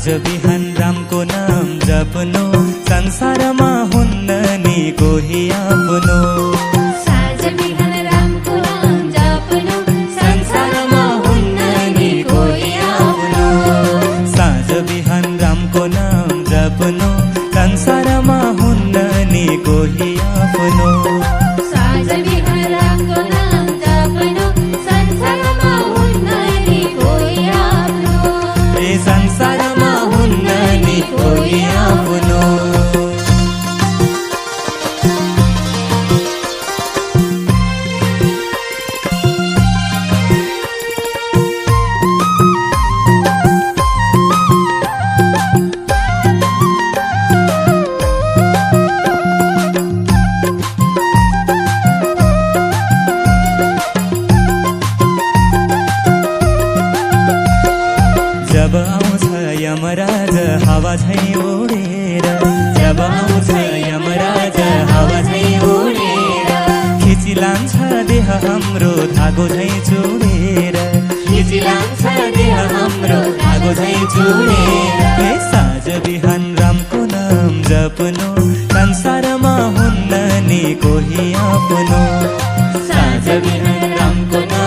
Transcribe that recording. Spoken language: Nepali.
साँझ बिहान रामको नाम जप्नु, संसारमा हुन्न नि कोही आफ्नो। साँझ बिहान रामको नाम जप्नु, संसारमा हुन्न नि कोही आफ्नो। साँझ बिहान रामको नाम जप्नु, संसारमा हुन्न नि कोही आफ्नो। साँझ बिहान रामको नाम जप्नु, संसारमा हुन्न नि कोही आफ्नो। ए संसारमा हुन्न नि कोही आफ्नो। जब आउँछ यमराज हावा झैँ उडेर, जब आउँछ यमराज हावा झैँ उडेर, खिची लान्छ देह हाम्रो धागो झैँ चुडेर, खिची लान्छ देह हाम्रो धागो झैँ चुडेर। ए साँझ बिहान रामको नाम जप्नु, संसारमा हुन्न नि कोही आफ्नो। साँझ बिहान रामको नाम